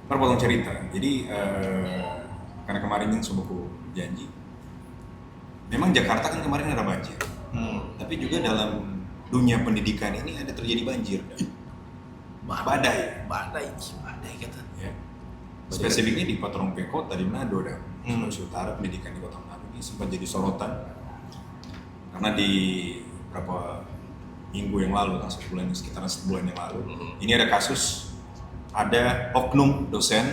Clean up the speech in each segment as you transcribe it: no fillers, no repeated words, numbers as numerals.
Terpotong cerita. Jadi karena kemarin yang sebuku janji, memang Jakarta kan kemarin ada banjir. Tapi juga dalam dunia pendidikan ini ada terjadi banjir. Badai. Badai kata. Ya. Spesifiknya di Patrompe Kota di Manado dan Sulawesi Utara, pendidikan di Kota Manado ini sempat jadi sorotan karena di beberapa minggu yang lalu, sekitaran sebulan yang lalu, ini ada kasus ada oknum dosen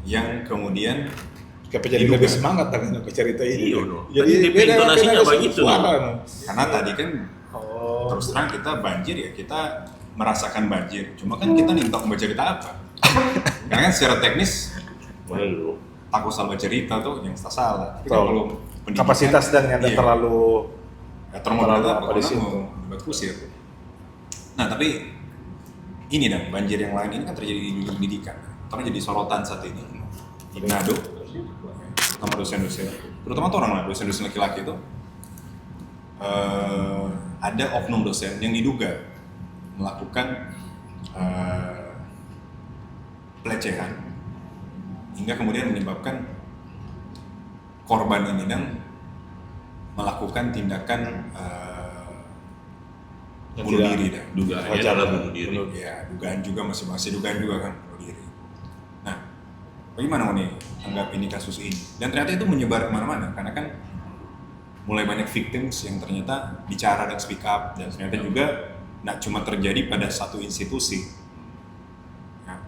yang kemudian jadi lebih semangat dengan cerita ini. Iya, no. Jadi beda intonasinya begitu. Karena tadi kan terus terang kita banjir ya, kita merasakan banjir. Cuma kan kita nih entah mau cerita apa. Karena kan secara teknis takut salah cerita tuh yang salah. Tapi kan kalau kapasitas dan yang terlalu apa di situ. mau buat kusir. Nah tapi ini dan banjir yang lain ini kan terjadi di dunia pendidikan. Karena jadi sorotan saat ini di Manado, terutama dosen-dosen, terutama tuh orang dosen-dosen laki-laki itu ada oknum dosen yang diduga melakukan pelecehan hingga kemudian menyebabkan korban ini dan melakukan tindakan bunuh diri dan Dugaannya adalah bunuh diri. Ya, dugaan juga masih dugaan juga kan bunuh diri. Nah, bagaimana nih anggap ini kasus ini? Dan ternyata itu menyebar kemana-mana karena kan mulai banyak victims yang ternyata bicara dan speak up dan ternyata juga nggak cuma terjadi pada satu institusi, ya.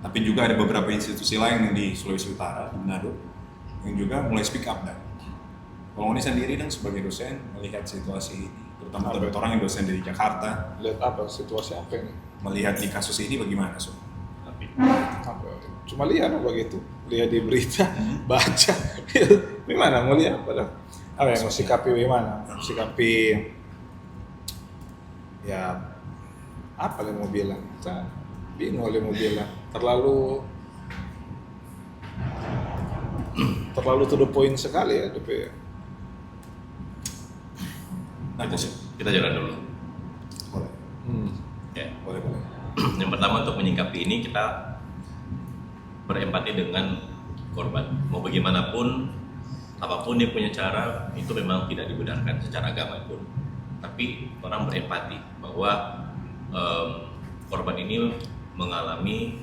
Tapi juga ada beberapa institusi lain di Sulawesi Utara, di Manado, yang juga mulai speak up dan. Kalau ini sendiri dan sebagai dosen melihat situasi ini, terutama orang yang dosen dari Jakarta, lihat apa situasi apa ini? melihat di kasus ini bagaimana, so? Cuma lihat begitu, lihat di berita, baca, gimana mau lihat apa? Apa yang mau sikapi gimana? Sikapi ya apa yang mau bilang? Saya bingung yang mau bilang. Terlalu to the point sekali ya, tapi. Nah, Kita jalan dulu. boleh. Ya. Boleh. Yang pertama untuk menyingkapi ini kita berempati dengan korban. Mau bagaimanapun, apapun dia punya cara, itu memang tidak dibenarkan secara agama pun. Tapi orang berempati bahwa korban ini mengalami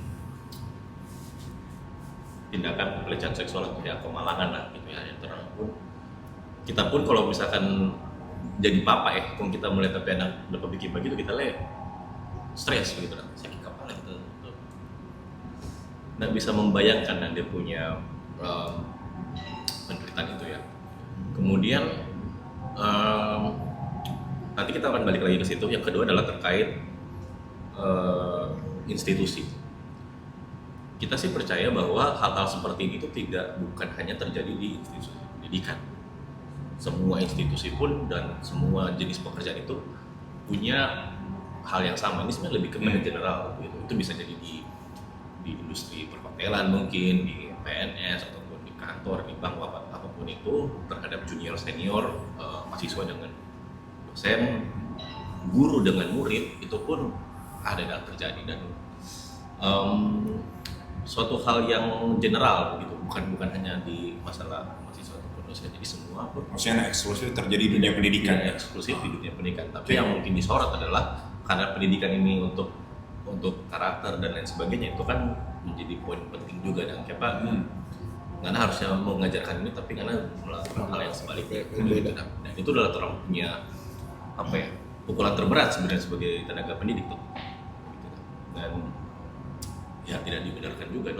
tindakan pelecehan seksual atau ya kemalangan lah gitu ya. Yang terang pun kita pun kalau misalkan jadi papa kalau kita melihat tapi anak udah bikin begitu kita stres gitu kan, sakit kepala gitu. Nggak bisa membayangkan dan dia punya penderitaan itu ya. Kemudian nanti kita akan balik lagi ke situ. Yang kedua adalah terkait institusi. Kita sih percaya bahwa hal-hal seperti ini itu bukan hanya terjadi di institusi pendidikan. Semua institusi pun dan semua jenis pekerjaan itu punya hal yang sama. Ini sebenarnya lebih kepada general gitu. Itu bisa jadi di industri perhotelan mungkin, di PNS ataupun di kantor, di bank apapun itu terhadap junior senior, mahasiswa dengan dosen, guru dengan murid itu pun ada yang terjadi dan suatu hal yang general gitu, bukan hanya di masalah mahasiswa ataupun dosen, jadi semua pun Maksudnya eksklusif terjadi di dunia pendidikan ya? eksklusif di dunia pendidikan. Tapi yang mungkin disorot adalah karena pendidikan ini untuk karakter dan lain sebagainya, itu kan menjadi poin penting juga dan siapa karena harusnya mengajarkan ini tapi karena melakukan hal yang sebaliknya dan itu adalah orang punya pukulan terberat sebenarnya sebagai tenaga pendidik tuh gitu. Dan ya tidak dibenarkan juga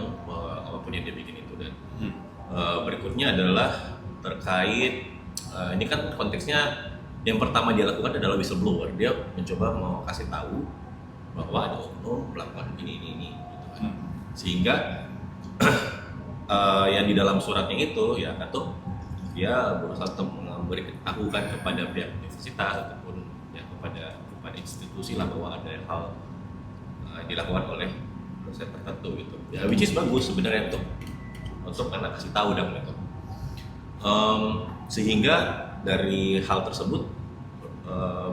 apapun yang dia bikin itu. Dan berikutnya adalah terkait ini kan konteksnya yang pertama dia lakukan adalah whistleblower. Dia mencoba mau kasih tahu bahwa ada oknum melakukan ini gitu kan. Sehingga yang di dalam suratnya itu ya atau dia berusaha untuk memberitahukan kepada pihak universitas ataupun ya kepada institusi lah bahwa ada hal dilakukan oleh dosen tertentu gitu. Ya which is bagus sebenarnya untuk anak kasih tahu dan gitu. Sehingga dari hal tersebut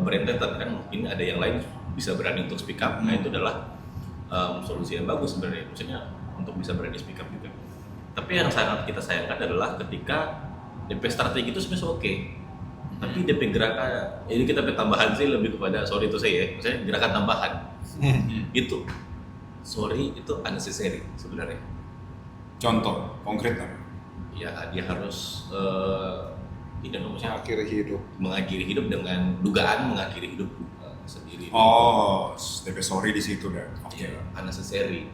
berentetan kan mungkin ada yang lain bisa berani untuk speak up. Nah itu adalah solusi yang bagus sebenarnya, maksudnya untuk bisa berani speak up juga. Tapi yang sangat kita sayangkan adalah ketika DP strategi itu sebenarnya oke, tapi DP gerakan, ini kita tambahan sih lebih kepada sorry itu saya ya, maksudnya gerakan tambahan itu, sorry itu unnecessary sebenarnya. Contoh konkret apa? Ya dia harus tidak maksudnya mengakhiri hidup dengan dugaan mengakhiri hidup sendiri. Oh, DP sorry di situ dah. Oke. Ya, unnecessary.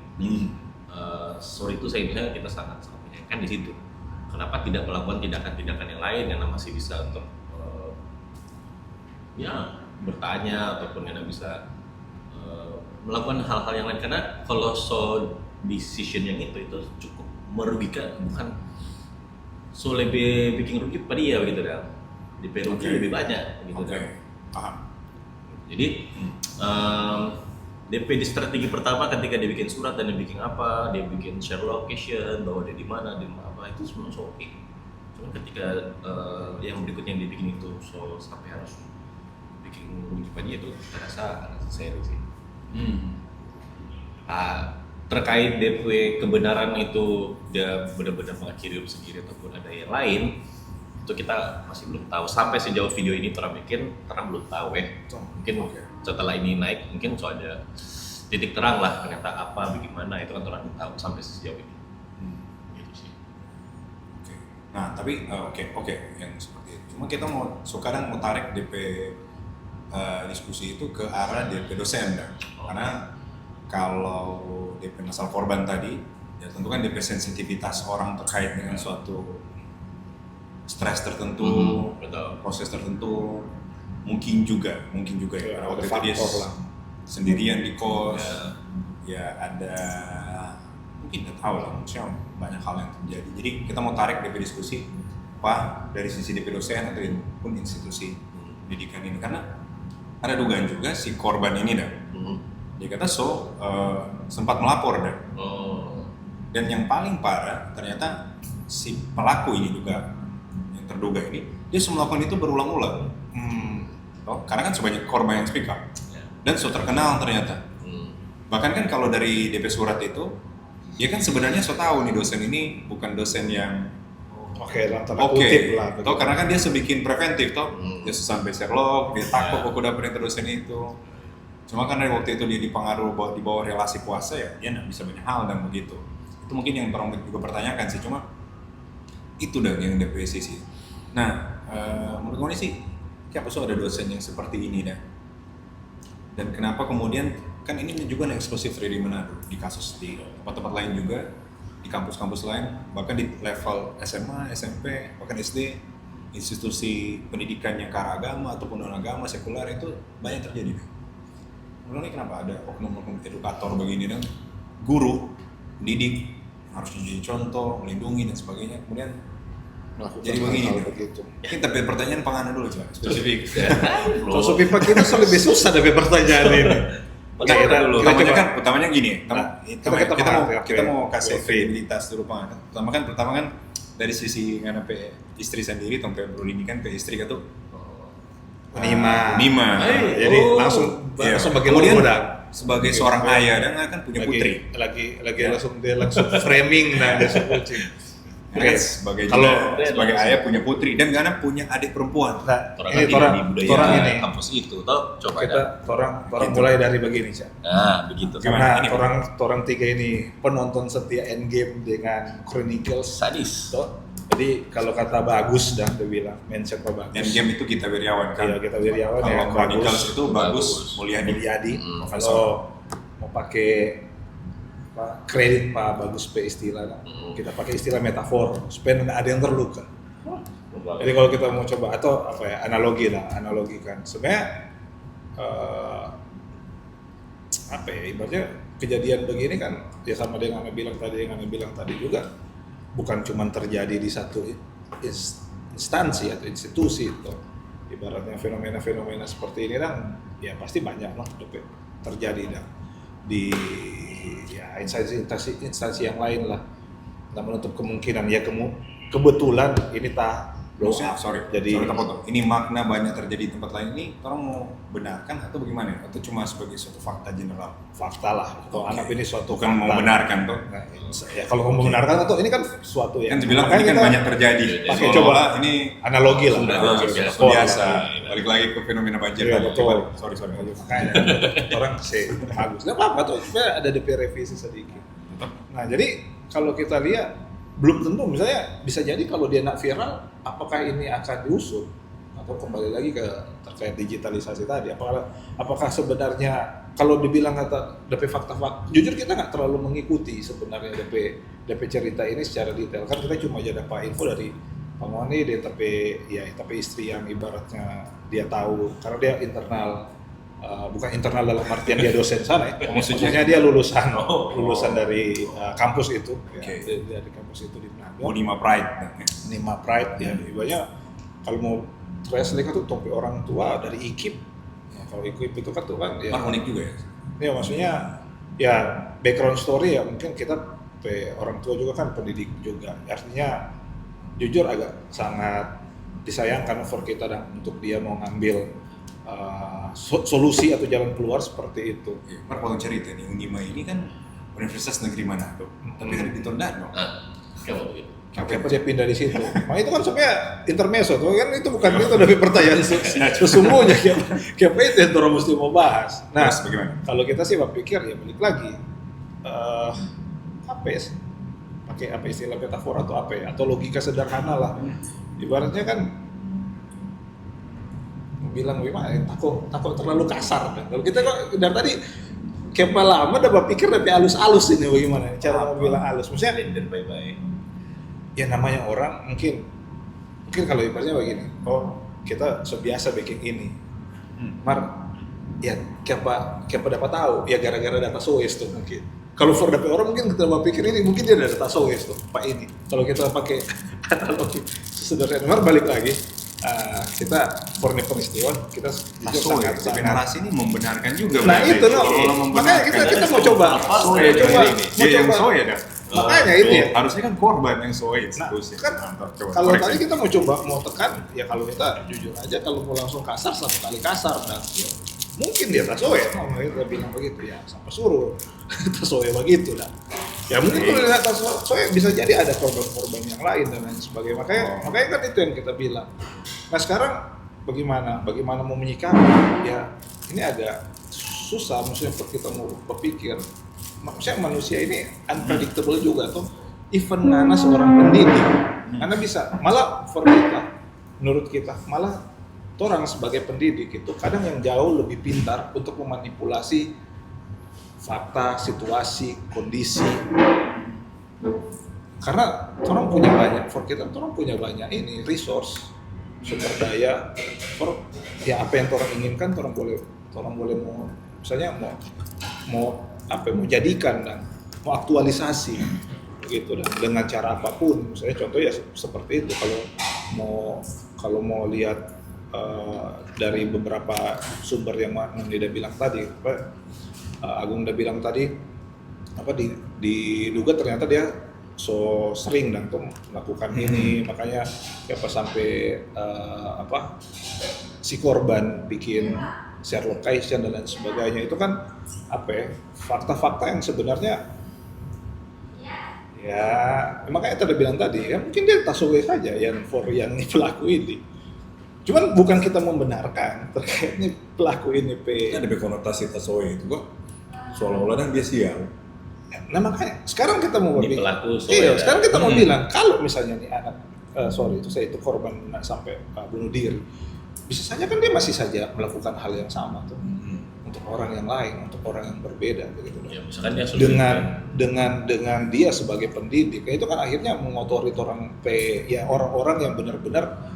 Sorry itu saya misalnya kita sangat menyayangkan di situ. Kenapa tidak melakukan tindakan-tindakan yang lain yang masih bisa untuk ya bertanya ataupun yang bisa melakukan hal-hal yang lain, karena kalau decision yang itu cukup merugikan, bukan lebih bikin rugi pada dia gitu dah. DP rugi lebih banyak gitu dah. Paham. Jadi DP di strategi pertama ketika dia bikin surat dan dia bikin apa, dia bikin share location bahwa dia di mana, apa itu semua oke. Cuma ketika yang berikutnya yang dia bikin itu sampai harus bikin rugi pada dia, itu saya rasa serius sih. Terkait DP kebenaran itu dia benar-benar mengakhiri hidup sendiri ataupun ada yang lain, itu kita masih belum tahu. Sampai sejauh video ini orang belum tahu ya. Mungkin setelah ini naik mungkin ada titik terang lah ternyata apa bagaimana, itu kan orang belum tahu sampai sejauh ini. Gitu sih. Oke. Nah tapi oke yang seperti itu. Cuma kita sekarang mau tarik DP diskusi itu ke arah DP dosen dah. Karena kalau DP asal korban tadi, ya tentu kan DP sensitivitas orang terkait dengan suatu stres tertentu, proses tertentu, mungkin juga ya. Pada waktu itu dia sendirian di kos, ya ada mungkin nggak tahu lah, maksudnya banyak hal yang terjadi. Jadi kita mau tarik DP diskusi, Pak, dari sisi DP dosen ataupun institusi pendidikan ini, karena ada dugaan juga si korban ini dah. Dia kata sempat melapor dah. Dan yang paling parah ternyata si pelaku ini juga yang terduga ini dia melakukan itu berulang-ulang. Karena kan sebanyak korban yang speak up dan terkenal ternyata. Bahkan kan kalau dari DP surat itu, dia kan sebenarnya tahu nih dosen ini bukan dosen yang dalam tanda kutip lah. Karena kan dia sebikin preventif dia sampai Sherlock, dia takut aku dapetin dosen itu. Cuma kan dari waktu itu dia dipengaruhi di bawah relasi kuasa, ya dia nggak bisa banyak hal dan begitu. Itu mungkin yang orang juga pertanyakan sih, cuma itu dah yang DPC sih. Nah, menurut gue sih, kenapa ada dosen yang seperti ini dah? Dan kenapa kemudian, kan ini juga eksklusif dari Manado, di kasus di tempat-tempat lain juga, di kampus-kampus lain, bahkan di level SMA, SMP, bahkan SD, institusi pendidikan yang ke arah agama ataupun non-agama, sekuler itu banyak terjadi dah. Menurut ini kenapa ada oknum-oknum edukator begini dan guru, pendidik harus jadi contoh, melindungi dan sebagainya, kemudian jadi begini. Mungkin tapi pertanyaan pengana dulu coba spesifik. Kalau Sopipa kita lebih susah dari pertanyaan ini. Utamanya gini, kita mau kasih kredibilitas dulu pengana. Pertama kan dari sisi istri sendiri, tempat ini kan istri itu Unima. Jadi langsung kemudian sebagai seorang ayah dan kan punya putri. Lagi langsung framing dia kucing. Sebagai ayah punya putri dan karena punya adik perempuan. Nah, ini orang ini kampus itu coba kita orang mulai dari begini, Cak. Nah, begitu. Karena orang tiga ini penonton setia Endgame dengan Chronicles sadis. Jadi kalau kata Bagus dia bilang mention Pak Bagus. Endgame itu Gita Wirjawan kan? Iya, Gita Wirjawan. Kalau Chronicles itu Bagus Mulyadi. Kalau mau pakai kredit Pak Bagus istilah, kita pakai istilah metafor supaya ada yang terluka. Jadi kalau kita mau coba atau analogikan. Sebenarnya ibaratnya kejadian begini kan ya sama dengan yang Anda bilang tadi juga. Bukan cuma terjadi di satu instansi atau institusi itu. Ibaratnya fenomena-fenomena seperti ini kan ya pasti banyak lah terjadi di instansi yang lain lah. Tidak menutup kemungkinan ya kebetulan ini blow Maksudnya, up. sorry terpotong. Ini makna banyak terjadi di tempat lain ini, orang mau benarkan atau bagaimana? Atau cuma sebagai suatu fakta general? Fakta lah. Kalau Oke. anggap ini suatu Bukan fakta. mau membenarkan toh? Nah, ya kalau mau membenarkan atau ini kan suatu yang Kan dibilang makanya ini kan kita banyak terjadi. pakai Seolah-olah coba ini analogi lah. Sudah, ah, biasa. sesuatu biasa. Iya. Balik lagi ke fenomena banjir Iya, tadi. betul. Balik. Sorry. Makanya orang sih bagus. Nggak apa-apa tuh, sebenarnya ada DP revisi sedikit. Nah jadi kalau kita lihat belum tentu, misalnya bisa jadi kalau dia nak viral, apakah ini akan diusut atau kembali lagi ke terkait digitalisasi tadi? Apakah sebenarnya kalau dibilang kata DP fakta-fakta, jujur kita nggak terlalu mengikuti sebenarnya DP cerita ini secara detail. Kan kita cuma aja dapat info dari Pamoni, dia tapi istri yang ibaratnya dia tahu karena dia internal. Bukan internal dalam artian dia dosen sana ya. Maksudnya dia lulusan dari kampus itu. Oke. Ya, dari kampus itu di Manado. Unima Pride. Nima Pride ya. Ibaratnya kalau mau translate itu topi orang tua dari IKIP. Ya, kalau IKIP itu kan tuh kan ya. Unik juga ya. Ya maksudnya ya background story ya mungkin kita orang tua juga kan pendidik juga. Artinya jujur agak sangat disayangkan for kita dan untuk dia mau ngambil solusi atau jalan keluar seperti itu. Mar kalau cerita nih, Unima ini kan Universitas Negeri Manado, tapi ada di Tondano. Kayak begitu. Kenapa dia pindah di situ? Nah itu kan sebenarnya intermezzo, tuh kan itu bukan itu dari pertanyaan sesungguhnya kenapa itu yang orang mesti mau bahas. Nah, Terus bagaimana? kalau kita sih berpikir ya balik lagi, apa ya? Pakai apa istilah metafora atau apa ya? Atau logika sederhana lah. Ibaratnya kan bilang gimana ya, takut terlalu kasar kan. Kalau kita kok dari tadi kepala lama udah berpikir tapi halus-halus ini bagaimana cara mau bilang halus. Maksudnya Dan bye-bye. ya namanya orang mungkin kalau ibaratnya begini, oh kita sebiasa bikin ini. Mar ya siapa dapat tahu ya gara-gara data SOES tuh mungkin. Kalau for dapat orang mungkin kita berpikir ini mungkin dia ada data SOES tuh Pak ini. Kalau kita pakai analogi sederhana, Mar balik lagi. Kita for peristiwa kita Sangat narasi ini membenarkan juga. nah berarti. itu no, Kalau makanya membenarkan kita mau coba soe dia yang soe dah. makanya itu ya. Harusnya kan korban yang soe. Nah, Terus ya. kan Mantap, coba. kalau Koreksi. tadi kita mau tekan ya kalau kita jujur aja kalau mau langsung kasar satu kali kasar dan ya, mungkin dia tasoe kita bilang begitu ya sampai suruh tasoe begitu dah ya mungkin kalau lihat tasoe bisa jadi ada korban-korban yang lain dan lain sebagainya makanya kan itu yang kita bilang. Nah sekarang bagaimana mau menyikapi ya ini agak susah maksudnya kita mau berpikir maksudnya manusia ini unpredictable juga tuh even ngana seorang pendidik karena bisa malah for kita menurut kita malah orang sebagai pendidik itu kadang yang jauh lebih pintar untuk memanipulasi fakta, situasi, kondisi karena orang punya banyak for kita orang punya banyak ini resource sumber daya for ya apa yang orang inginkan orang boleh mau misalnya mau jadikan dan mau aktualisasi begitu dan dengan cara apapun misalnya contoh ya seperti itu kalau mau lihat dari beberapa sumber yang Nida bilang tadi Agung udah bilang tadi diduga ternyata dia so sering dan tuh melakukan ini makanya sampai si korban bikin share location dan lain sebagainya itu kan fakta-fakta yang sebenarnya ya makanya tadi bilang tadi ya mungkin dia tasowe saja yang pelaku ini cuman bukan kita membenarkan terkait ini pelaku ini Ada konotasi tasoe itu kok seolah-olah kan dia sial. nah makanya sekarang kita mau Ini pelaku sekarang kita mau bilang kalau misalnya nih anak itu korban sampai bunuh diri bisa saja kan dia masih saja melakukan hal yang sama tuh untuk orang yang lain untuk orang yang berbeda begitu Ya, misalkan dia sudah dengan dia sebagai pendidik itu kan akhirnya mengotori orang-orang yang benar-benar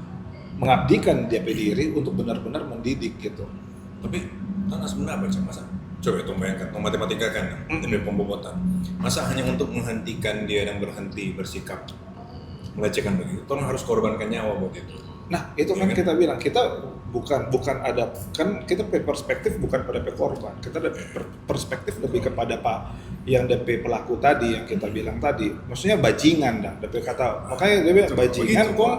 mengabdikan dia diri untuk benar-benar mendidik gitu. Tapi kan sebenarnya apa masa? Coba itu bayangkan, matematika kan, dari pembobotan. Masa hanya untuk menghentikan dia dan berhenti bersikap melecehkan begitu, orang harus korbankan nyawa buat itu. Nah, itu kan kita bilang kita bukan ada kan kita perspektif bukan pada korban. Kita ada perspektif lebih kepada Pak yang DP pelaku tadi yang kita bilang tadi. Maksudnya bajingan dah DP kata. Makanya dia bilang bajingan kok.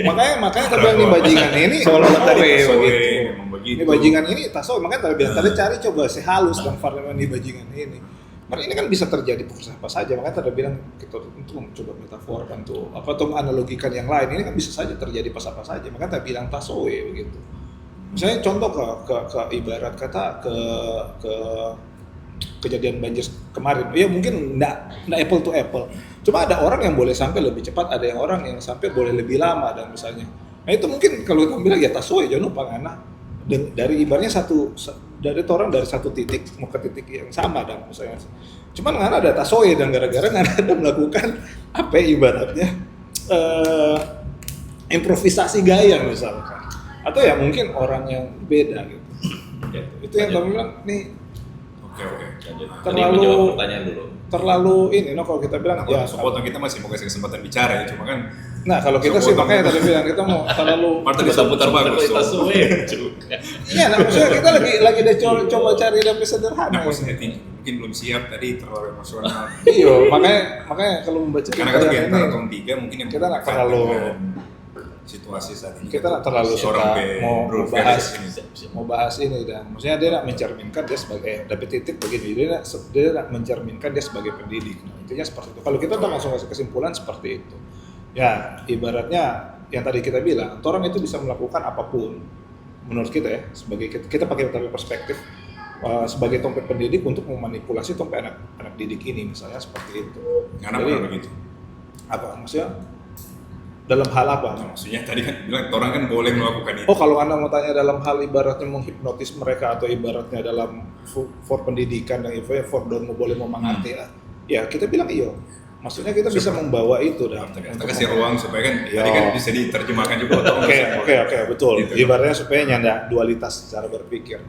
makanya kita bilang ini bajingan ini Seolah-olah tadi tasowe tasowe, begitu. memang begitu. Ini bajingan ini tasowe makanya tadi bilang tadi cari coba sehalus dan varian ini bajingan ini. Karena ini kan bisa terjadi apa saja, makanya tadi bilang kita untuk coba metaforkan tuh, apa tuh menganalogikan yang lain, ini kan bisa saja terjadi pas apa saja, makanya tadi bilang tasowe begitu. Misalnya contoh ke ibarat kata ke kejadian banjir kemarin, ya mungkin enggak apple to apple, cuma ada orang yang boleh sampai lebih cepat, ada yang orang yang sampai boleh lebih lama dan misalnya, nah itu mungkin kalau kita bilang ya tasowe jangan lupa karena dari ibaratnya dari orang dari satu titik mau ke titik yang sama dan misalnya cuman nggak ada tasowe dan gara-gara nggak ada melakukan apa ya, ibaratnya improvisasi gaya misalkan atau ya mungkin orang yang beda gitu. Itu yang kami bilang nih Oke. Lanjut. Tadi Terlalu- menjawab pertanyaan dulu. terlalu ini kalau kita bilang ya Sepotong kita masih mau kasih kesempatan bicara ya, cuma kan nah kalau kita sih sepotong makanya itu. tadi bilang kita mau terlalu Marta bisa putar bagus. Kita So. suwe juga. iya nah maksudnya kita lagi deh coba cari lebih sederhana Nah, ini. maksudnya mungkin belum siap tadi terlalu emosional. Iya, makanya kalau membaca Karena kata cerita di antara ini, tong tiga mungkin yang kita nggak berdekat terlalu- dengan situasi saat ini. kita nggak terlalu Seorang suka mau Bro bahas Ferris ini. mau bahas ini dan maksudnya dia nak mencerminkan dia sebagai dapat titik begini dia nak mencerminkan dia sebagai pendidik. Nah, intinya seperti itu. Kalau kita udah langsung kasih kesimpulan seperti itu. Ya, ibaratnya yang tadi kita bilang, orang itu bisa melakukan apapun menurut kita ya, sebagai kita pakai perspektif sebagai tompet pendidik untuk memanipulasi tompet anak didik ini misalnya seperti itu. Karena Jadi, benar begitu. apa maksudnya dalam hal apa? Nah, maksudnya tadi kan bilang orang kan boleh melakukan itu. Oh kalau Anda mau tanya dalam hal ibaratnya menghipnotis mereka atau ibaratnya dalam for pendidikan dan for don boleh mengerti lah. Ya kita bilang iya. Maksudnya kita bisa membawa itu dan Kita kasih ruang supaya kan Ya. tadi kan bisa diterjemahkan juga otomatis. Oke betul. Gitu. Ibaratnya supaya nyanda dualitas cara berpikir.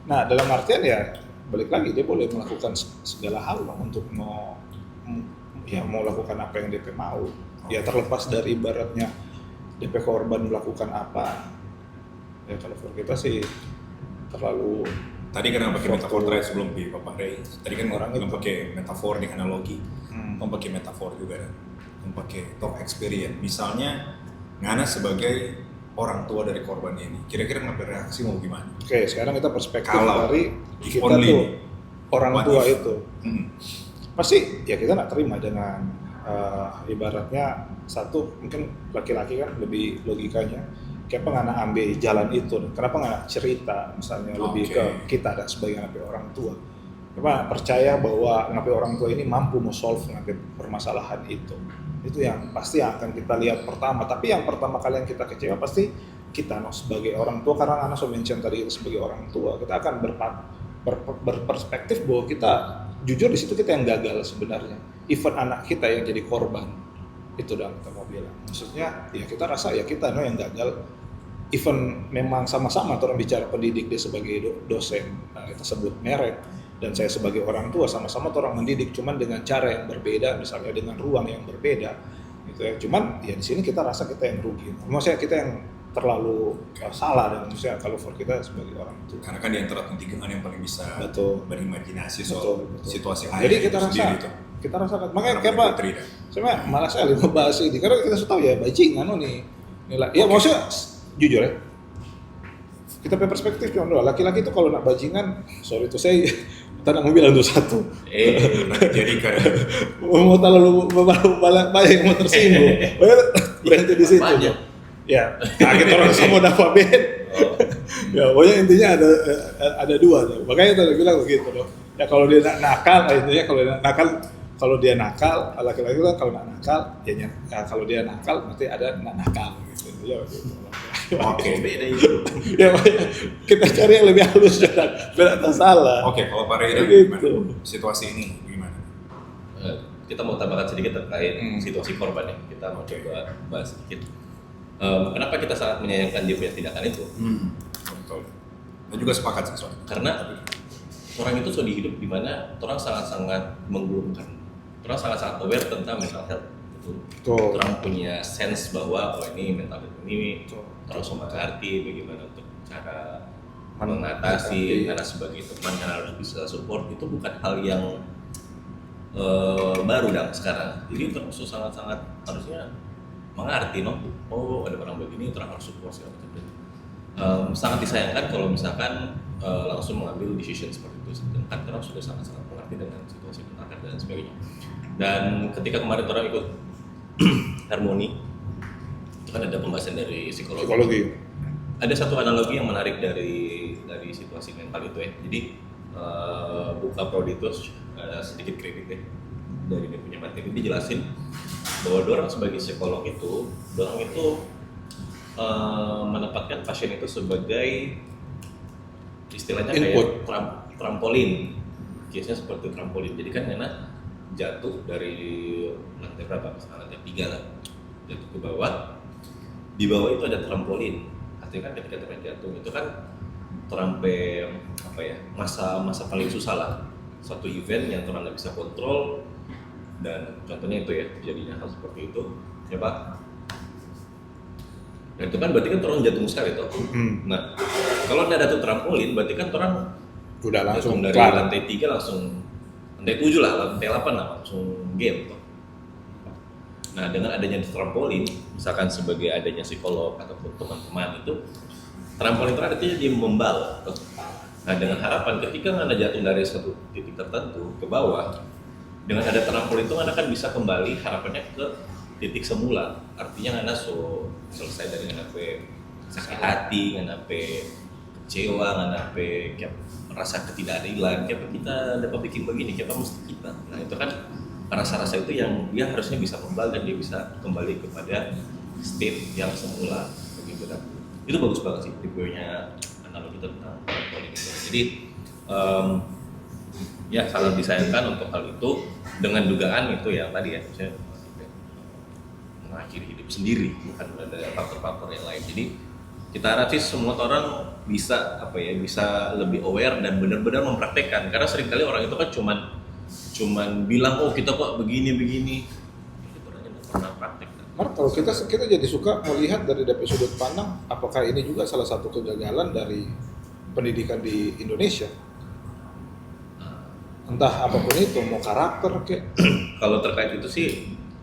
Nah dalam artian ya balik lagi dia boleh melakukan segala hal lah untuk mau lakukan apa yang DP mau. Ya terlepas dari ibaratnya DP korban melakukan apa. Ya kalau for kita sih terlalu Tadi kan pakai metafor terakhir sebelum di Bapak Ray. Tadi kan Orang orang itu. pakai metafor di analogi. Hmm. Kamu pakai metafor juga kan. Kamu pakai talk experience. Misalnya Ngana sebagai orang tua dari korban ini, kira-kira ngambil reaksi mau gimana? Oke, sekarang kita perspektif Kalau dari if kita only tuh nih, orang what tua if? itu. Hmm. Pasti ya kita nggak terima dengan ibaratnya satu mungkin laki-laki kan lebih logikanya kenapa nggak ambil jalan itu, kenapa nggak cerita misalnya lebih Oke. ke kita dan sebagai ngapain orang tua. Kenapa percaya bahwa ngapain orang tua ini mampu solve ngapain permasalahan itu yang pasti yang akan kita lihat pertama. Tapi yang pertama kali yang kita kecewa pasti kita sebagai orang tua, karena Ana so mention tadi sebagai orang tua kita akan berperspektif bahwa kita jujur di situ kita yang gagal sebenarnya. Even anak kita yang jadi korban itu dan kita mau bilang. Maksudnya ya kita rasa ya kita yang gagal. Even memang sama-sama orang bicara pendidik dia sebagai dosen, nah, kita sebut merek dan saya sebagai orang tua sama-sama orang mendidik, cuman dengan cara yang berbeda, misalnya dengan ruang yang berbeda, gitu ya. Cuman ya di sini kita rasa kita yang rugi. Maksudnya kita yang terlalu salah dan maksudnya kalau for kita sebagai orang tua. Karena kan di antara tiga yang paling bisa Betul. berimajinasi soal Betul. situasi Jadi itu kita rasa, sendiri itu. kita rasakan. Makanya Karena kayak Pak, Putri dah. sebenarnya malas sekali membahas ini karena kita sudah tahu ya bajingan nih nilai. Ya maksudnya jujur ya. Kita punya perspektif yang dua. Laki-laki itu kalau nak bajingan, sorry itu saya tak nak bilang itu satu. Jadi karena Mau terlalu banyak yang mau tersinggung. Berhenti di situ. Banyak. Ya, nah, kita orang semua dapat Ben. Ya, pokoknya intinya ada dua tuh. Makanya tadi bilang begitu loh. Ya kalau dia nakal, intinya kalau dia nakal, laki-laki kan kalau nakal, ya kalau dia nakal berarti ada nakal gitu. Ya, gitu. oke. Beda itu. Ya, makanya kita cari yang lebih halus jangan berarti salah. Oke, kalau Pak Ray Gitu. gimana? Situasi ini gimana? Kita mau tambahkan sedikit terkait Hmm. situasi korban ya. Kita mau Oke. coba bahas sedikit. Kenapa kita sangat menyayangkan dia punya tindakan itu? Betul. Dan juga sepakat sih soalnya. Karena orang itu sudah hidup di mana orang sangat-sangat menggulungkan, orang sangat-sangat aware tentang mental health. Betul. Orang punya sense bahwa oh ini mental ini Betul. terus mengerti bagaimana untuk cara Mengatasi. mengatasi karena sebagai teman kan harus bisa support, itu bukan hal yang baru dah sekarang. Jadi terus sangat-sangat harusnya mengerti, no? Oh ada orang begini, orang harus support segala macam. Sangat disayangkan kalau misalkan langsung mengambil decision seperti itu. Sedangkan orang sudah sangat-sangat mengerti dengan situasi penakan dan sebagainya. Dan ketika kemarin orang ikut harmoni, itu kan ada pembahasan dari psikologi. Ada satu analogi yang menarik dari situasi mental itu ya. Jadi buka prodi itu sedikit kredit ya dari dia punya materi, dia jelasin bahwa dorang sebagai psikolog itu, dorang itu menempatkan pasien itu sebagai istilahnya Input. kayak trampolin, case-nya seperti trampolin. Jadi kan enak jatuh dari lantai berapa, misalnya lantai 3 lah, jatuh ke bawah. Di bawah itu ada trampolin. Artinya kan ketika jatuh itu kan terampe apa ya, masa paling susah lah, satu event yang orang nggak bisa kontrol, dan contohnya itu ya jadinya hal seperti itu ya Pak. Dan itu kan berarti kan orang jatuh sekali tuh. Nah kalau nggak ada tuh trampolin berarti kan orang Udah langsung dari kelar. lantai 3 langsung lantai 7 lah, lantai 8 lah langsung game tuh. Nah dengan adanya trampolin, misalkan sebagai adanya psikolog ataupun teman-teman itu, trampolin itu artinya dia membal. Nah dengan harapan ketika Anda jatuh dari satu titik tertentu ke bawah, dengan ada trampolin itu Anda kan bisa kembali harapannya ke titik semula. Artinya Anda selesai dari Anda sakit hati, Anda kecewa, Anda rasa ketidakadilan, kayak kita dapat bikin begini, kayak mesti kita. Nah itu kan rasa-rasa itu yang dia harusnya bisa kembali dan dia bisa kembali kepada state yang semula begitu kan. Itu bagus banget sih tipenya analogi tentang trampolin itu. Jadi ya sangat disayangkan untuk hal itu, dengan dugaan itu ya tadi ya, misalnya mengakhiri hidup sendiri, bukan ada faktor-faktor yang lain. Jadi kita harap sih semua orang bisa bisa lebih aware dan benar-benar mempraktekkan, karena seringkali orang itu kan cuman bilang oh kita kok begini itu orangnya nggak pernah praktek. Mar, kalau kita jadi suka melihat dari sudut pandang, apakah ini juga salah satu kegagalan dari pendidikan di Indonesia? Entah apapun itu, mau karakter kayak. Kalau terkait itu sih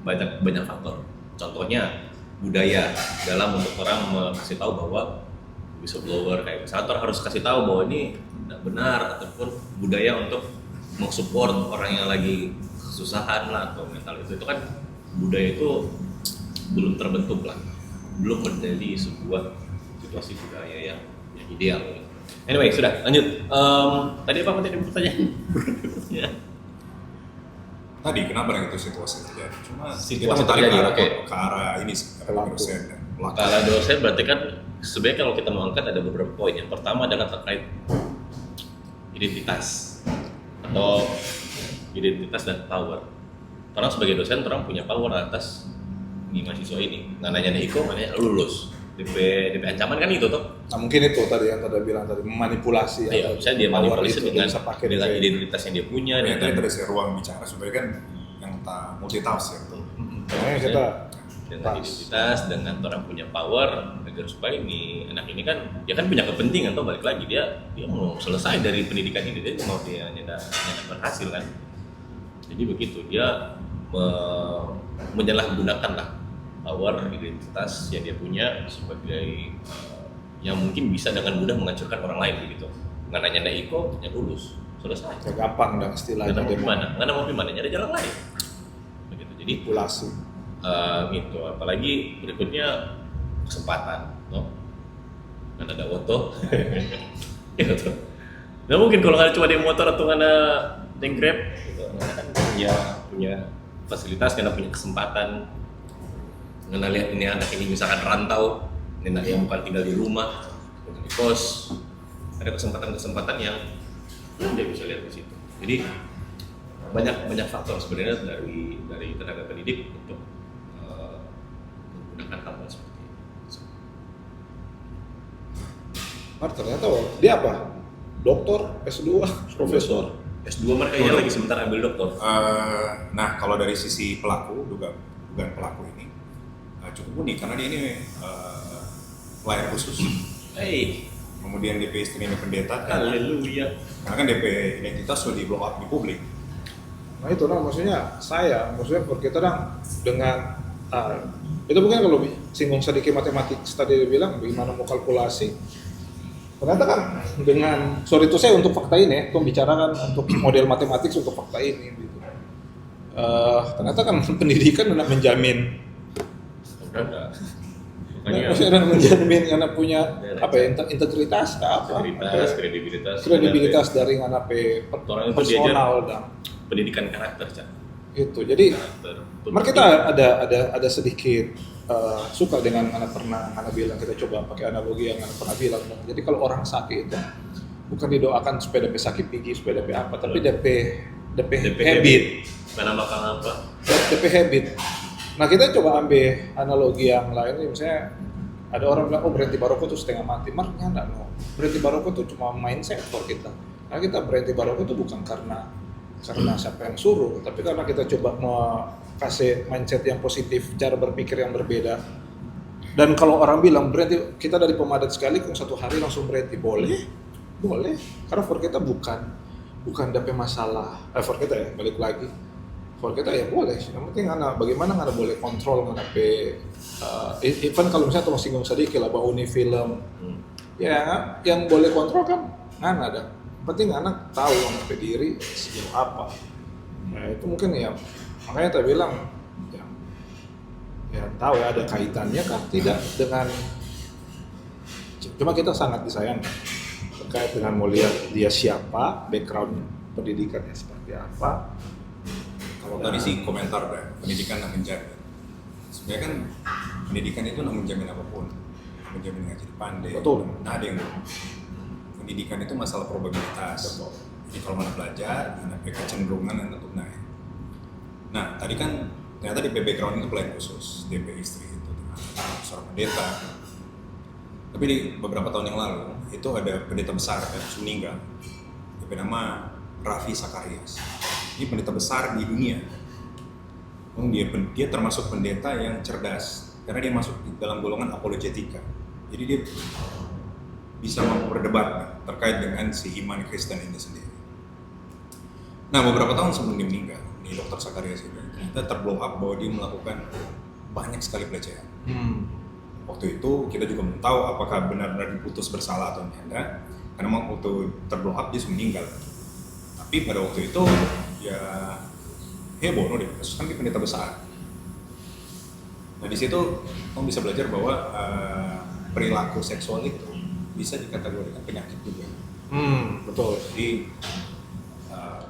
banyak faktor. Contohnya budaya dalam untuk orang kasih tahu bahwa whistleblower, kayak misalnya orang harus kasih tahu bahwa ini tidak benar, ataupun budaya untuk mensupport orang yang lagi kesusahan lah atau mental itu kan budaya itu belum terbentuk lah, belum menjadi sebuah situasi budaya yang ideal. Anyway, sudah lanjut. Tadi apa tadi pertanyaan? Tadi kenapa itu situasi terjadi? Cuma Situasi kita tarik terjadi, ke arah, oke. ke arah ini sih, ke arah dosen dan pelaku. Kalau dosen berarti kan sebenarnya kalau kita mau angkat ada beberapa poin. Yang pertama adalah terkait identitas atau identitas dan power. Orang sebagai dosen orang punya power atas di mahasiswa ini. Nggak nanya Iko, nanya lulus. DP ancaman kan itu tuh. Nah mungkin itu tadi yang tadi bilang tadi, memanipulasi. Iya, atau misalnya dia power manipulasi itu dengan bisa pakai dengan kayak- identitas yang dia punya, Ya, dengan tadi dari ruang bicara supaya kan yang multitafsir tuh. Makanya kita dengan pas. identitas, dengan orang punya power agar supaya ini anak ini kan dia kan punya kepentingan tuh, balik lagi dia mau selesai dari pendidikan ini, dia mau dia nyata berhasil kan. Jadi begitu dia menyalahgunakan lah power identitas yang dia punya sebagai yang mungkin bisa dengan mudah menghancurkan orang lain begitu. Nggak nanya Iko, hanya lulus, selesai. ya gampang dan istilahnya Nggak mau dia gimana? Nggak mau gimana? Nyari jalan lain. Begitu. Jadi manipulasi. gitu. Apalagi berikutnya kesempatan, no? Kan ada Woto, gitu. Nggak mungkin kalau nggak cuma di motor atau nggak ada Grab, gitu. Nggak kan punya fasilitas, nggak punya kesempatan. Nggak lihat ini anak ini misalkan rantau, ini anak yang bukan tinggal di rumah, bukan di kos. Ada kesempatan-kesempatan yang dia bisa lihat di situ. Jadi banyak faktor sebenarnya dari tenaga pendidik untuk menggunakan hal seperti ini. Mar, ternyata dia apa? Doktor, S2, profesor. S2 mereka ya lagi sebentar ambil doktor. Nah, kalau dari sisi pelaku juga dugaan pelaku ini cukup unik karena dia ini pelayan khusus. Kemudian DP istrinya pendeta. Haleluya. Karena kan DP identitas sudah di blow up di publik. Nah itu maksudnya kita dengan itu mungkin kalau singgung sedikit matematik tadi dia bilang bagaimana mau kalkulasi. Ternyata kan dengan itu saya untuk fakta ini, membicarakan untuk model matematik untuk fakta ini. Gitu. Ternyata kan pendidikan sudah menjamin. Udah. Maksudnya menjamin karena punya integritas, kredibilitas dari ngana personal dan pendidikan karakter, Cak. Itu. Jadi mari kita ada sedikit suka dengan anak bilang, kita coba pakai analogi yang anak pernah bilang. Jadi kalau orang sakit itu bukan didoakan supaya DP sakit gigi, supaya DP apa, tapi DP habit. Menambahkan apa? DP habit. Nah kita coba ambil analogi yang lain, misalnya ada orang bilang, oh berhenti barokah itu setengah mati. Makanya enggak, no. Berhenti barokah itu cuma mindset for kita. Nah kita berhenti barokah itu bukan karena siapa yang suruh, tapi karena kita coba mau kasih mindset yang positif, cara berpikir yang berbeda. Dan kalau orang bilang berhenti, kita dari pemadat sekali, kok satu hari langsung berhenti, boleh, karena for kita bukan DP masalah, for kita ya, balik lagi, for kita ya boleh, yang penting bagaimana boleh kontrol even kalau misalnya tuh singgung sedikit lah, bahwa ini film, ya yang boleh kontrol kan ada. Penting anak tahu sampai diri sejauh apa. Nah itu mungkin ya, makanya kita bilang ya tahu ya ada kaitannya kan tidak dengan, cuma kita sangat disayangkan terkait dengan mau lihat dia siapa, background pendidikannya seperti apa. Kalau tadi sih komentar deh, pendidikan nak menjamin. Sebenarnya kan pendidikan itu nak menjamin apapun, menjamin ngaji pandai. Betul. Nah ada yang pendidikan itu masalah probabilitas. Jadi kalau mana belajar, ada kecenderungan untuk naik. Nah, tadi kan ternyata di background itu pelayan khusus, DP istri itu seorang pendeta. Tapi di beberapa tahun yang lalu itu ada pendeta besar kan meninggal. DP nama Raffi Sakarias. Ini pendeta besar di dunia. Dia termasuk pendeta yang cerdas karena dia masuk dalam golongan apologetika. Jadi dia bisa berdebat terkait dengan si iman Kristen ini sendiri. Nah, beberapa tahun sebelum dia meninggal, ini Dr. Sakarias ini ternyata terblow up bahwa dia melakukan banyak sekali pelecehan. Waktu itu kita juga belum tahu apakah benar-benar diputus bersalah atau tidak, karena waktu terblow up dia sudah meninggal. Tapi pada waktu itu ya heboh, dia kasus kan dia pendeta besar. Nah di situ kamu bisa belajar bahwa perilaku seksual itu bisa dikategorikan penyakit juga. Betul. Jadi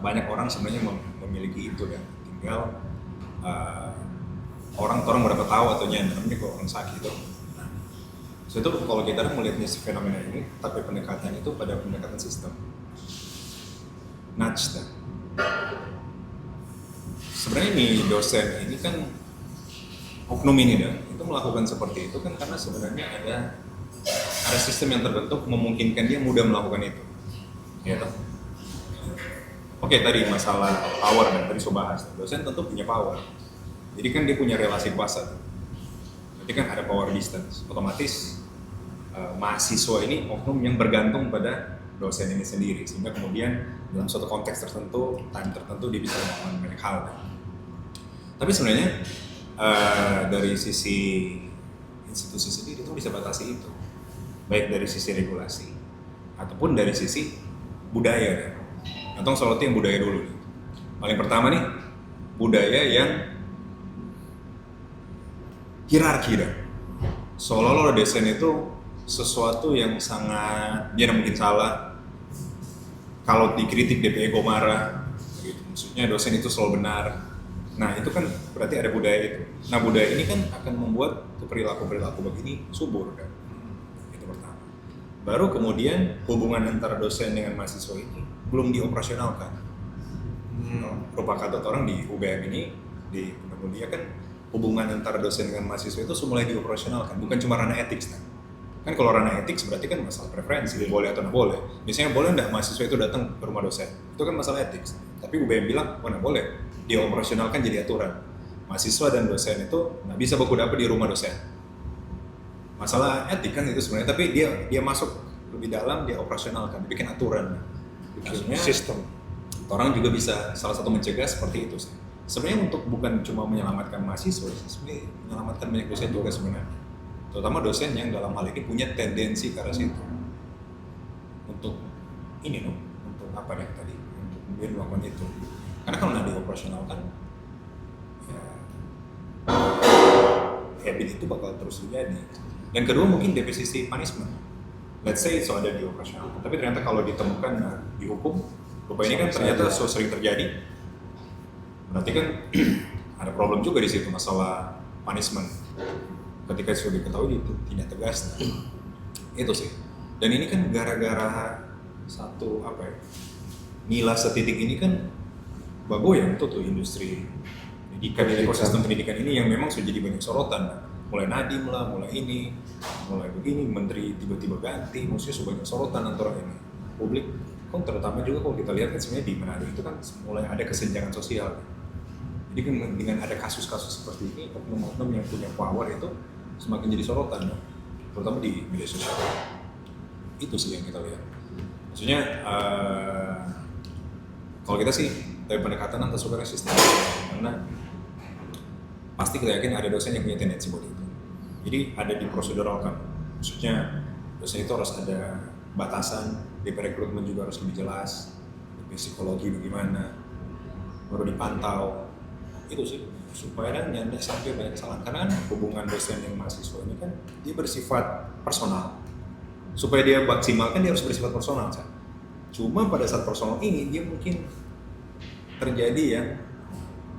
banyak orang sebenarnya memiliki itu ya. Tinggal orang berapa tahu atau namanya kalau orang sakit itu. Nah, so itu kalau kita melihatnya fenomena ini, tapi pendekatan itu pada pendekatan sistem. Nudge. Sebenarnya ini dosen ini kan oknum ini itu melakukan seperti itu kan karena sebenarnya ada sistem yang terbentuk memungkinkan dia mudah melakukan itu. Ya toh? Oke, tadi masalah power dan tadi saya bahas. Dosen tentu punya power. Jadi kan dia punya relasi kuasa. Jadi kan ada power distance. Otomatis mahasiswa ini oknum yang bergantung pada dosen ini sendiri sehingga kemudian dalam suatu konteks tertentu, time tertentu dia bisa melakukan banyak hal. Tapi sebenarnya dari sisi institusi sendiri itu bisa batasi itu. Baik dari sisi regulasi ataupun dari sisi budaya. Atau soalnya yang budaya dulu nih. Paling pertama nih budaya yang hierarki dah. Seolah-olah dosen itu sesuatu yang sangat dia mungkin salah. Kalau dikritik DP ego marah, gitu. Maksudnya dosen itu selalu benar. Nah itu kan berarti ada budaya itu. Nah budaya ini kan akan membuat perilaku begini subur kan. Itu pertama. Baru kemudian hubungan antara dosen dengan mahasiswa ini belum dioperasionalkan. Rupa kata orang di UGM ini di Mulia kan hubungan antara dosen dengan mahasiswa itu mulai dioperasionalkan, bukan cuma ranah etik. Kan kalau ranah etik berarti kan masalah preferensi, boleh atau tidak boleh. Misalnya boleh tidak mahasiswa itu datang ke rumah dosen, itu kan masalah etik. Tapi UGM bilang, nggak boleh, dioperasionalkan jadi aturan. mahasiswa dan dosen itu nggak bisa baku dapat di rumah dosen. Masalah etik kan itu sebenarnya, tapi dia masuk lebih dalam, dia operasionalkan, dia bikin aturan. Maksudnya Sistem. orang juga bisa salah satu mencegah seperti itu sih. Sebenarnya untuk bukan cuma menyelamatkan mahasiswa, sebenarnya menyelamatkan banyak dosen juga sebenarnya. Terutama dosen yang dalam hal ini punya tendensi ke arah situ. Untuk ini loh, untuk apa nih tadi? Untuk kemudian melakukan itu. Karena kalau nggak dioperasionalkan, ya habit itu bakal terus terjadi. Yang kedua mungkin dari sisi punishment. Let's say so ada di operasional, tapi ternyata kalau ditemukan dihukum, rupa ini kan ternyata so sering terjadi. Berarti kan ada problem juga di situ masalah punishment. Ketika sudah diketahui itu tidak tegas, itu sih. Dan ini kan gara-gara satu apa ya? Nila setitik ini kan bagoyang tuh industri pendidikan, ekosistem pendidikan ini yang memang sudah jadi banyak sorotan. Mulai Nadiem lah, mulai ini, mulai begini, menteri tiba-tiba ganti, maksudnya sudah banyak sorotan antara ini publik. Kan terutama juga kalau kita lihat kan sebenarnya di Manado itu kan mulai ada kesenjangan sosial. Jadi kan dengan ada kasus-kasus seperti ini, oknum-oknum yang punya power itu semakin jadi sorotan, ya. Terutama di media sosial. Itu sih yang kita lihat. Maksudnya kalau kita sih dari pendekatan antar saudara sistem, karena pasti kita yakin ada dosen yang punya tendensi buat itu. Jadi ada di prosedural kan, maksudnya dosen itu harus ada batasan, DP rekrutmen juga harus lebih jelas, DP psikologi bagaimana, baru dipantau, itu sih supaya kan jangan sampai banyak kesalahan. Karena kan hubungan dosen yang mahasiswa ini kan dia bersifat personal, supaya dia maksimal kan dia harus bersifat personal kan. Cuma pada saat personal ini dia mungkin terjadi ya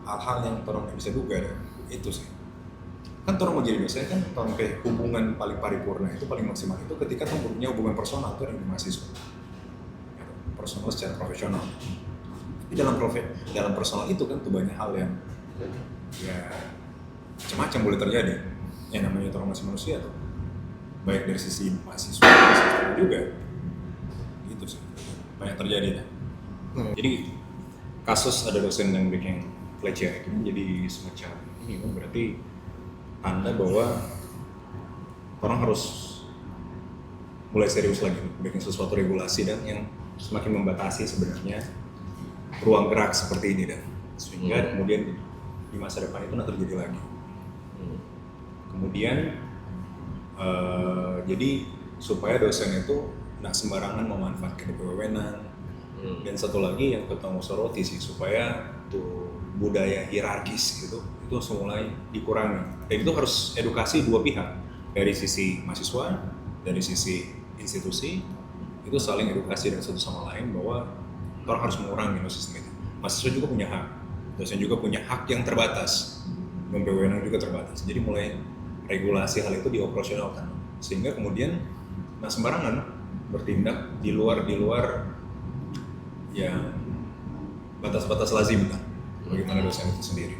hal-hal yang orang tidak bisa duga ya. Itu sih kan orang mau jadi dosen kan orang kayak hubungan paling paripurna itu paling maksimal itu ketika orang punya hubungan personal tuh dengan mahasiswa personal secara profesional. Tapi dalam personal itu kan tuh banyak hal yang ya macam-macam boleh terjadi. Yang namanya orang masih manusia tuh baik dari sisi mahasiswa dari sisi juga itu sih banyak terjadi ya. Jadi kasus ada dosen yang bikin pelecehan itu menjadi semacam ini kan berarti tanda bahwa orang harus mulai serius lagi bikin sesuatu regulasi dan yang semakin membatasi sebenarnya ruang gerak seperti ini dan sehingga kemudian di masa depan itu tidak terjadi lagi. Kemudian jadi supaya dosen itu tidak sembarangan memanfaatkan kewenangan dan satu lagi yang kita mau soroti sih supaya tuh budaya hierarkis gitu itu mulai dikurangi dan itu harus edukasi dua pihak dari sisi mahasiswa dari sisi institusi itu saling edukasi dan satu sama lain bahwa orang harus mengurangi sistem itu. Mahasiswa juga punya hak, dosen juga punya hak yang terbatas, wewenang juga terbatas. Jadi mulai regulasi hal itu dioperasionalkan sehingga kemudian sembarangan bertindak di luar ya batas-batas lazim kan bagaimana dosen itu sendiri.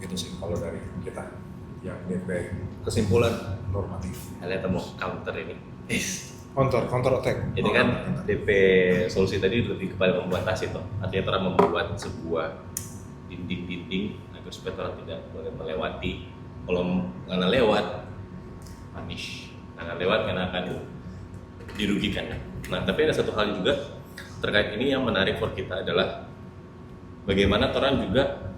Itu sih kalau dari kita yang DP kesimpulan normatif. Kalian temu counter ini. Counter attack. Ini kan DP solusi tadi lebih kepada membatasi toh. Artinya orang membuat sebuah dinding agar supaya orang tidak boleh melewati. Kalau nggak lewat, punish. Nggak lewat karena akan dirugikan. Nah, tapi ada satu hal juga terkait ini yang menarik for kita adalah bagaimana orang juga,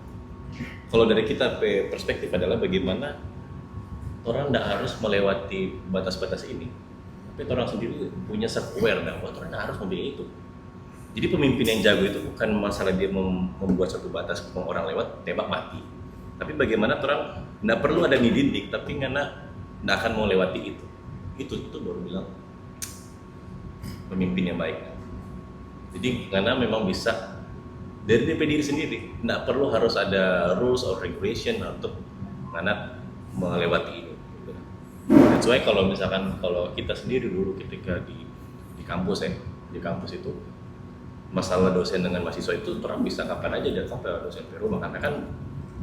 kalau dari kita perspektif adalah bagaimana orang tidak harus melewati batas-batas ini. Tapi orang sendiri punya self-aware bahwa orang tidak harus memilih itu. Jadi pemimpin yang jago itu bukan masalah dia membuat satu batas orang lewat, tembak mati. Tapi bagaimana orang tidak perlu ada di dinding, tapi karena tidak akan mau lewati itu. Itu baru bilang pemimpin yang baik. Jadi karena memang bisa dari DP diri sendiri, tidak perlu harus ada rules or regulation untuk karena melewati ini. That's why kalau misalkan kalau kita sendiri dulu ketika di kampus di kampus itu masalah dosen dengan mahasiswa itu orang bisa kapan aja datang ke dosen ke rumah karena kan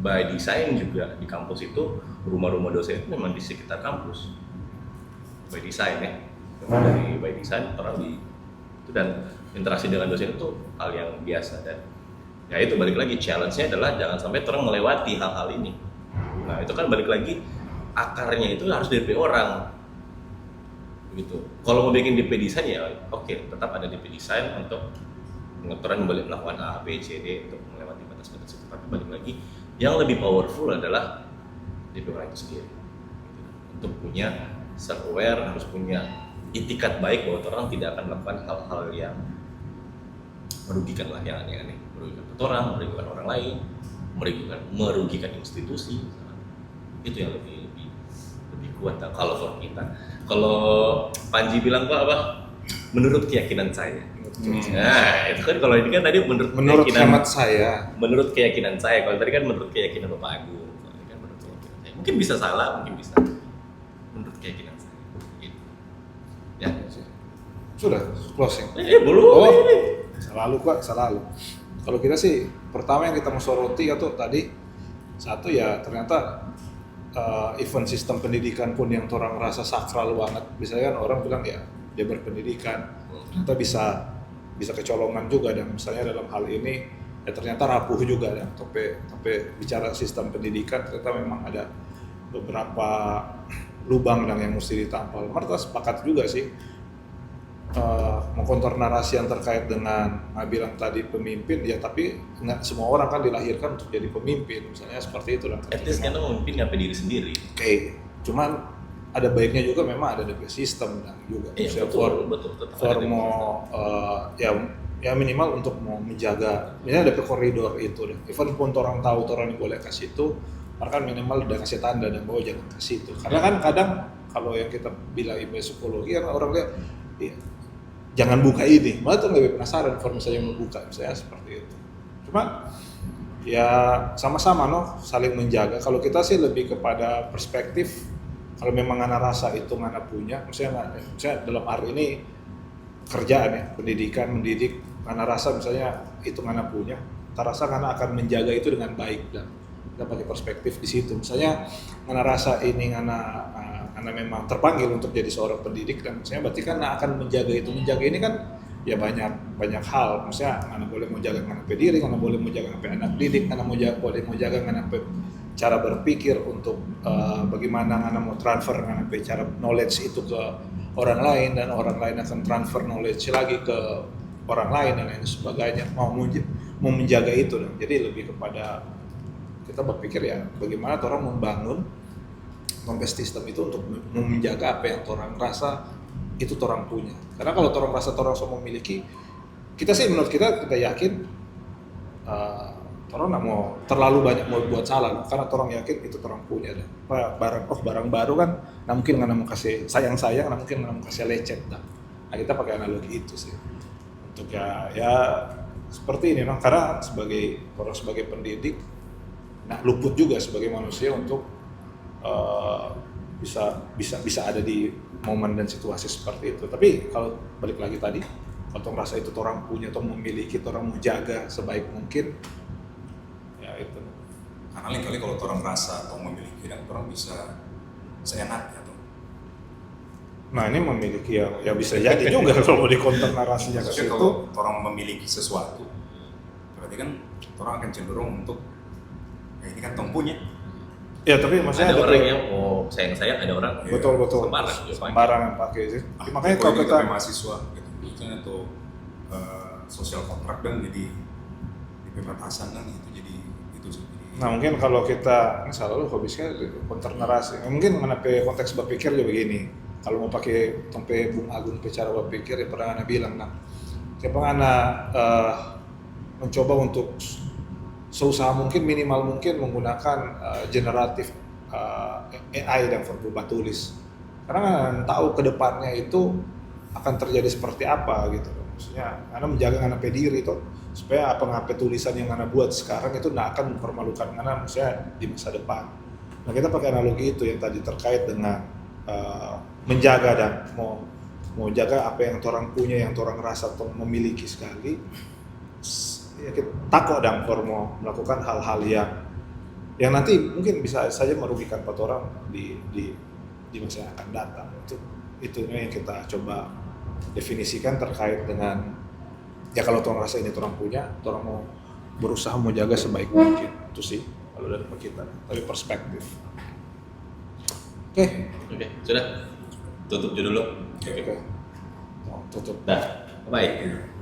by design juga di kampus itu rumah-rumah dosen itu memang di sekitar kampus by design ya. Dari by design orang di itu dan interaksi dengan dosen itu hal yang biasa dan Ya itu balik lagi challenge-nya adalah jangan sampai orang melewati hal-hal ini. Nah itu kan balik lagi akarnya itu harus dari orang gitu. Kalau mau bikin DP design ya oke, tetap ada DP design untuk pengaturan balik melakukan A, B, C, D untuk melewati batas-batas itu. Tapi balik lagi yang lebih powerful adalah DP orang itu sendiri. Untuk punya self-aware, harus punya itikat baik bahwa orang tidak akan melakukan hal-hal yang merugikan lah, yang aneh-aneh, merugikan orang, merugikan orang lain, merugikan institusi. Itu yang lebih kuat kalau for kita. Kalau Panji bilang apa? Menurut keyakinan saya. Nah, itu kan kalau ini kan tadi menurut keyakinan hemat saya. Menurut keyakinan saya. Kalau tadi kan menurut keyakinan Bapak Agung. Kalau ini kan menurut keyakinan saya. Mungkin bisa salah, mungkin bisa. Menurut keyakinan saya. Gitu. Ya. Sudah closing. Belum. Oh, selalu Pak, selalu. Kalau kita sih pertama yang kita mau soroti atau tadi satu ya ternyata event sistem pendidikan pun yang orang rasa sakral banget. Misalnya kan orang bilang ya dia berpendidikan, ternyata bisa kecolongan juga, dan misalnya dalam hal ini ya ternyata rapuh juga ya. Tapi bicara sistem pendidikan ternyata memang ada beberapa lubang yang mesti ditampal. Mereka sepakat juga sih mengkontor narasi yang terkait dengan bilang tadi pemimpin ya, tapi nggak semua orang kan dilahirkan untuk jadi pemimpin, misalnya seperti itu. At least kan memimpin nggak diri sendiri. Oke, cuman ada baiknya juga memang ada DP sistem dan juga betul. mau ya minimal untuk mau menjaga, misalnya DP koridor itu deh. Even pun orang tahu orang yang boleh kasih itu, maka minimal udah kasih tanda dan bahwa jangan kasih itu. Karena kan kadang kalau yang kita bilang ilmu psikologi kan orang lihat ya, jangan buka ini, malah tuh nggak penasaran kalau misalnya mau buka, misalnya seperti itu. Cuma ya sama-sama saling menjaga. Kalau kita sih lebih kepada perspektif, kalau memang anak rasa itu anak punya, misalnya dalam hari ini kerjaan ya, pendidikan, mendidik, anak rasa misalnya itu anak punya, kita rasa anak akan menjaga itu dengan baik, dan kita pakai perspektif di situ. Misalnya anak rasa ini anak memang terpanggil untuk jadi seorang pendidik, dan misalnya berarti kan akan menjaga itu. Menjaga ini kan ya banyak hal. Misalnya anak boleh menjaga anak diri, anak boleh menjaga anak didik, anak boleh menjaga anak cara berpikir untuk bagaimana anak mau transfer anak cara knowledge itu ke orang lain, dan orang lain akan transfer knowledge lagi ke orang lain dan lain sebagainya. Mau menjaga itu, dan jadi lebih kepada kita berpikir ya bagaimana orang membangun sistem itu untuk menjaga apa yang orang rasa itu orang punya. Karena kalau orang rasa orang semua memiliki, kita sih menurut kita yakin orang nggak mau terlalu banyak mau buat salah, karena orang yakin itu orang punya. Dan barang baru kan nggak mungkin nggak mau kasih sayang, nggak mungkin nggak mau kasih lecet. Nah kita pakai analogi itu sih untuk ya seperti ini, karena sebagai pendidik, nah luput juga sebagai manusia untuk bisa ada di momen dan situasi seperti itu. Tapi kalau balik lagi tadi, kalau merasa itu orang punya atau memiliki, orang mau jaga sebaik mungkin, ya itu. Karena lain kali kalau orang rasa atau memiliki dan orang bisa seenaknya tuh. Nah ini memiliki ya bisa jadi juga kalau mau dikonter narasinya ke situ. Kalau orang memiliki sesuatu, berarti kan orang akan cenderung untuk ini kan tong punya. Ya tapi maksudnya ada orang yang mau sayang ada orang betul sembarang yang pakai sih. Makanya kalau kita mahasiswa gitu, misalnya tuh sosial kontrak dan jadi di pembatasan kan itu jadi itu sih. Nah mungkin kalau kita selalu habisnya konter narasi, mungkin menape konteks berpikir juga begini. Kalau mau pakai tempe Bung Agung bicara berpikir, ya pernah anak bilang, siapa anak mencoba untuk seusaha mungkin, minimal mungkin menggunakan generatif AI dan berubah tulis, karena tahu kedepannya itu akan terjadi seperti apa gitu. Maksudnya Anda menjaga anak diri itu supaya apa tulisan yang Anda buat sekarang itu tidak akan mempermalukan Anda maksudnya di masa depan. Nah kita pakai analogi itu yang tadi terkait dengan menjaga dan mau jaga apa yang orang punya, yang orang rasa atau memiliki sekali. Ya, takut dan mau melakukan hal-hal yang nanti mungkin bisa saja merugikan orang di masa yang akan datang. Itu yang kita coba definisikan terkait dengan ya kalau orang rasa ini orang punya, orang mau berusaha mau jaga sebaik mungkin. Itu sih kalau dari kita, dari perspektif. Oke. Oke, sudah. Tutup dulu. Oke. Mau tutup. Dah, bye.